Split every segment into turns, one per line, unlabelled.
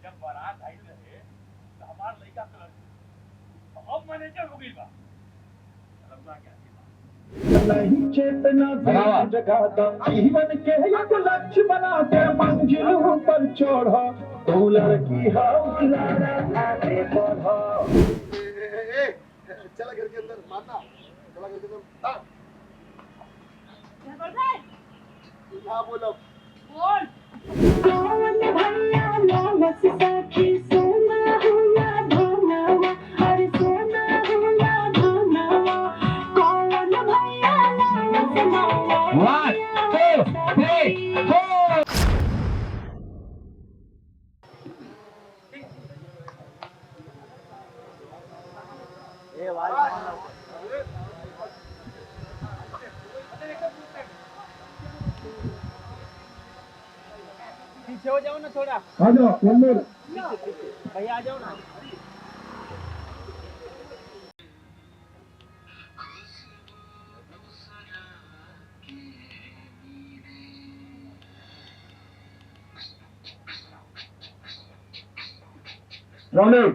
जब बारात आई रहे तो हमार लड़का कलर तो अब मैनेजर हो गई बा रमजा क्या
नहीं चेतना जगाता जीवन के एक लक्ष्य बनाते मंजिलों पर चढ़ा तू लड़की हो आगे बढ़ा।
चला घर के अंदर मारना, चला घर के अंदर हाँ बोलो
बोल कौन भैया नामस सखी सोना हुआ धनवा हर सोना हुआ धनवा कौन भैया नामस
पीछे हो जाओ ना थोड़ा,
आ जाओ नंबर
भैया आ जाओ ना।
रोलिंग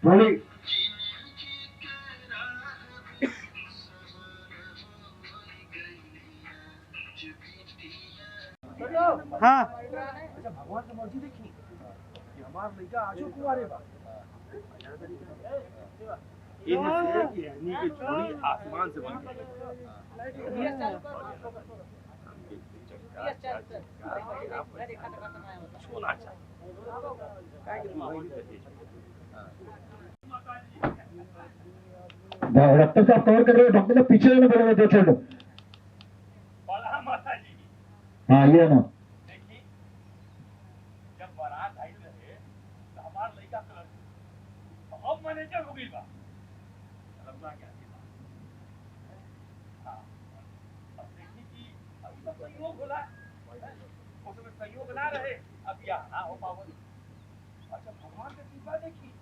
रोलिंग
हाँ
अच्छा भगवान की मर्जी देखी कि हमार लड़का आजो कुंवारे बा इनसे कि हनी की छोड़ी आसमान से बन छूना
रक्त साफ कवर कर रहे हो डॉक्टर साहब पीछे जाना पड़ेगा दो छोड़
बड़ा माता जी
हाँ ये ना
देखी जब बारात आई रहे तो हमार लड़का कलर तो अब मैनेजर हो गई बा रमजा क्या हाँ अब देखी कि अभी तो संयोग होला उसमें संयोग ना रहे अब यहाँ ना हो पावल। अच्छा भगवान के कृपा देखी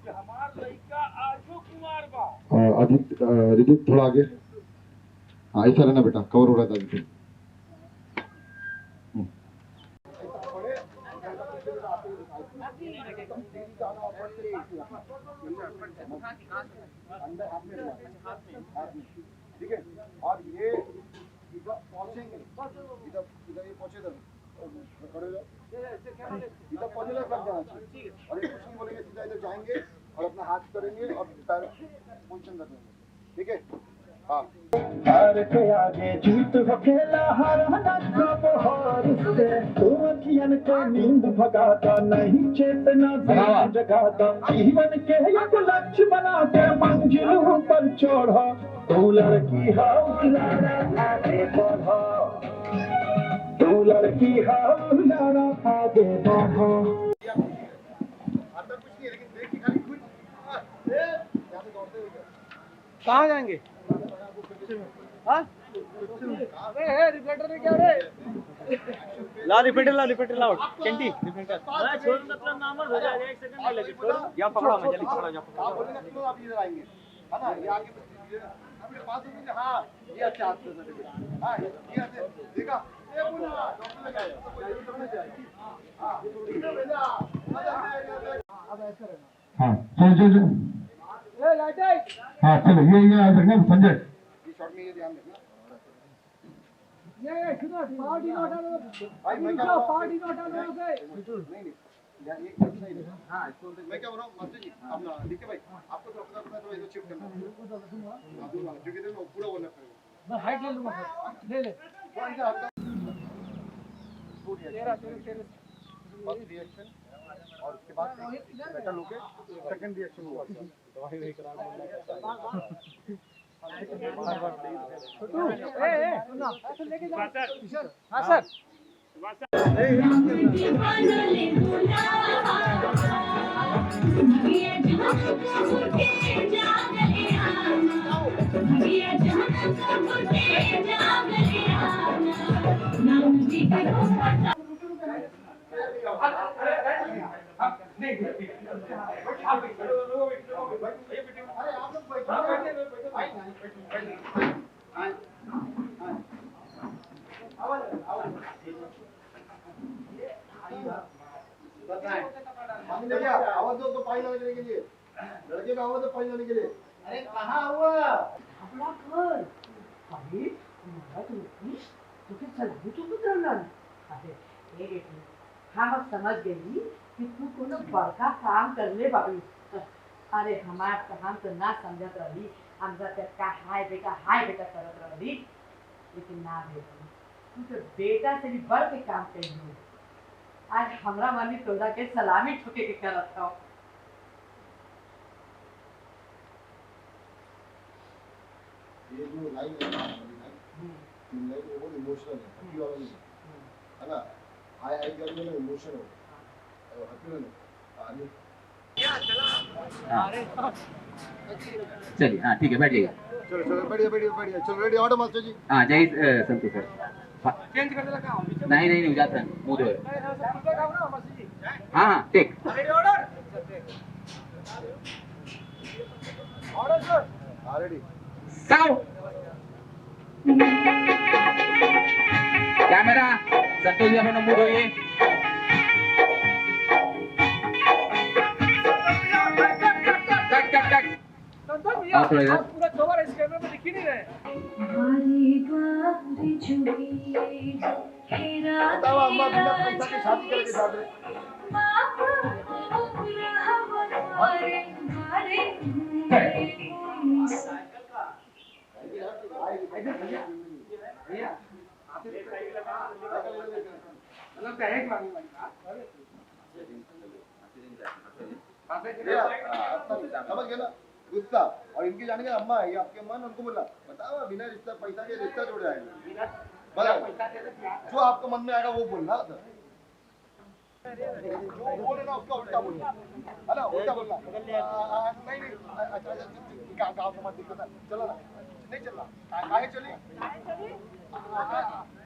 कि हमार लड़का आजो कुमार बा
अजीत रिदित थोड़ा आगे हाँ ऐसा रहना बेटा कवर हो रहा था अभी ठीक है और ये इधर पहुंचेंगे इधर इधर ये पहुंचे इधर खड़े हो इधर पहुंचे लग जाना चाहिए और ये कुछ नहीं बोलेंगे सीधा इधर जाएंगे और अपना हाथ करेंगे और पैर पोजीशन कर देंगे ठीक है हाँ
हार के आगे जीत हो खेला हारना कब हार से तुम अखियन को नींद भगाता नहीं चेतना जगाता जीवन के एक लक्ष्य बनाते मंजिलों पर चढ़ा तू लड़की हो आगे बढ़ा तू लड़की हो आगे बढ़ा।
आता कुछ नहीं है लेकिन देख के खाली खुद यहाँ से दौड़ते हुए
कहाँ जाएंगे? हाँ अरे रिफ्लेक्टर में क्या रे? ला रिफ्लेक्टर लाओ कैंटी रिफ्लेक्टर छोड़ मतलब नॉर्मल हो जाएगा, एक सेकंड नहीं लगे छोड़ या पकड़ो मैं जल्दी पकड़ो या
आप बोलेंगे क्यों आप इधर आएंगे है ना ये आगे अपने पास होंगे हाँ ये अच्छा हाथ से सर्टिफिकेट हाँ ये अच्छे देखा ये बोला डॉक्टर लगाया हाँ भेजा अब ऐसा रहना
हाँ चलो
ए लाइट
हाँ चलो ये आ सकते संजय
ये शॉट में ये ध्यान रखना
ये सुनो पार्टी नोट आलो
भाई मैं क्या
पार्टी नोट आलो से
नहीं यार ये कुछ नहीं है हाँ मैं क्या बोल रहा हूँ मास्टर जी अपना लिखे भाई आपको तो अपना अपना थोड़ा इधर शिफ्ट करना है जो कहते हैं वो पूरा बोलना पड़ेगा
मैं हाइट ले लूंगा सर ले
वो इधर हल्का
तेरा
फर्स्ट रिएक्शन और उसके बाद सेटल होके सेकंड रिएक्शन हुआ दवाई वही करा
छोटू ए सुनो ऐसे लेके जाओ हां सर
Yeah.
आप
अरे आप लोग बैठो
हाँ,
बैठिए
बैठिए।
भैया आवाज दो तो पानी लाने के लिए, लड़के का आवाज दो पानी लाने के लिए। अरे कहाँ हुआ
अपना घर अरे तुम्हारा तो नहीं तो फिर सलामी तो उतरना अरे ये बेटी हम समझ गई कि तू कोनो बड़का काम करले बाबू अरे हमार काम तो ना समझत रही हम जब का हाय बेटा करत रही लेकिन ना बेटा तू तो बेटा से भी बढ़ के काम करी आज हमरा मनी तोरा के सलामी ठोके के करत हो
ये जो लाइन है ना तीन लाइन वो बहुत इमोशनल है, हैप्पी वाला नहीं है ना। हाय हाय करने में इमोशन हो हैप्पी वाला आगे
चलिए हाँ ठीक है बैठ जाइए
चलो चलो बढ़िया बढ़िया बढ़िया चलो रेडी ऑर्डर मास्टर जी।
हाँ जय संतोष सर
चेंज कर देला का
नहीं नहीं नहीं जाता मुंह धोए हाँ हाँ take
ready order order sir
हाँ ready
sound camera Santosh ji अपना मुंह धोइए कट कट कट
संतोष भैया
आप थोड़ा इधर।
आप पूरा कवर इस कैमरे में दिख ही नहीं रहे
बताओ अम्मा बिना पैसा के शादी करके जा रहे
मतलब कहे कि मांगी
समझ गए ना गुस्सा और इनके जाने का अम्मा है ये आपके अम्मा ने उनको बोला बताओ बिना रिश्ता पैसा के रिश्ता जोड़ जाएगा जो आपको मन में आएगा वो बोलना था जो बोले ना उसका उल्टा बोलना है ना उल्टा बोलना नहीं नहीं अच्छा गाँव का मत दिक्कत है चलो ना नहीं चलना काहे चली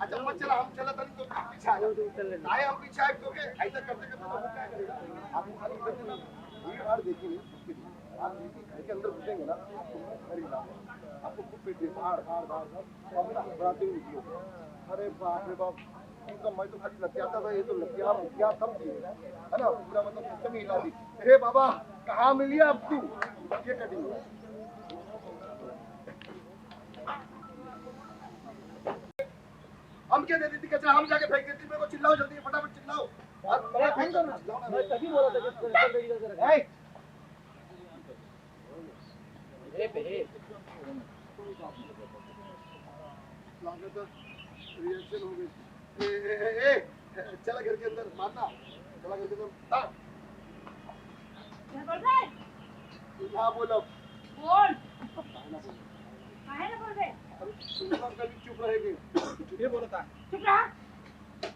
अच्छा मत चला हम चला तभी तो पीछे आ जाओ हम पीछे आए तो ऐसा करते करते तो क्या करेगा आपको खाली इधर देना ये बार देखिए आप घर के अंदर घुसेंगे ना आपको खूब पेट दे बाहर बढ़ाते हुए निकलो अरे बाप रे बाप इनका मैं तो खाली लतियाता था ये तो लतिया सब दिए है ना पूरा मतलब सिस्टम ही हिला दी। हे बाबा कहाँ मिली अब तू ये कटिंग हम क्या दे देती कचरा हम जाके फेंक देती मेरे को चिल्लाओ जल्दी फटाफट चिल्लाओ तभी बोला था रिएक्शन हो गई चला घर के अंदर मारना चला घर के अंदर हाँ बोलो
बोल काहे ना बोल रहे
कभी चुप रहेगी
ये बोला था
चुप रहा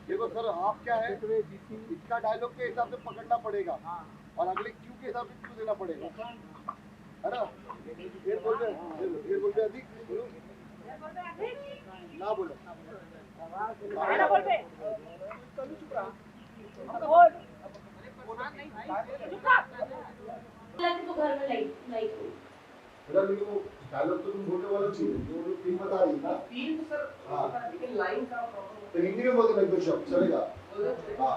देखो सर आप क्या है इसका डायलॉग के हिसाब से पकड़ना पड़ेगा और अगले क्यू के हिसाब से क्यू देना पड़ेगा है ना फिर बोलते अधिक बोलो ना बोलो
काहे ना बोल रहे चुप रहा बोल चुप रहा तो घर में लाइक
मतलब लेकिन वो डायलॉग तो तुम बोलने वाला चाहिए जो लोग फिल्म बता रही ना
फील तो सर लेकिन लाइन का प्रॉब्लम
तो हिंदी में बोलते एक दो शब्द चलेगा हाँ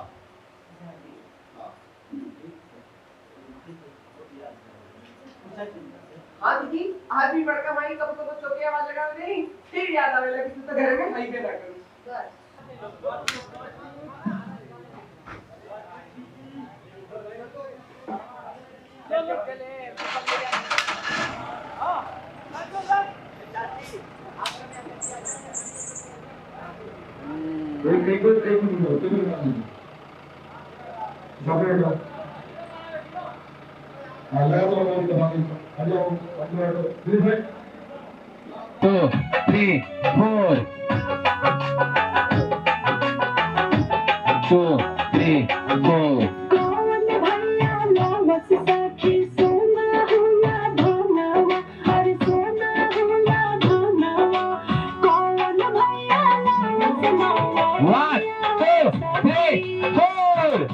हाँ दीदी आज भी बड़का माई कब तो बच्चों की आवाज लगा नहीं फिर याद आवे लगी तो घर में हाई पे ना करूं
Two, three, four. 2, 3, 4.
कौन भैया लालच सखी सोना हुआ धनवा अरे सोना हुआ धनवा कौन भैया लालच
1, 2, 3, 4.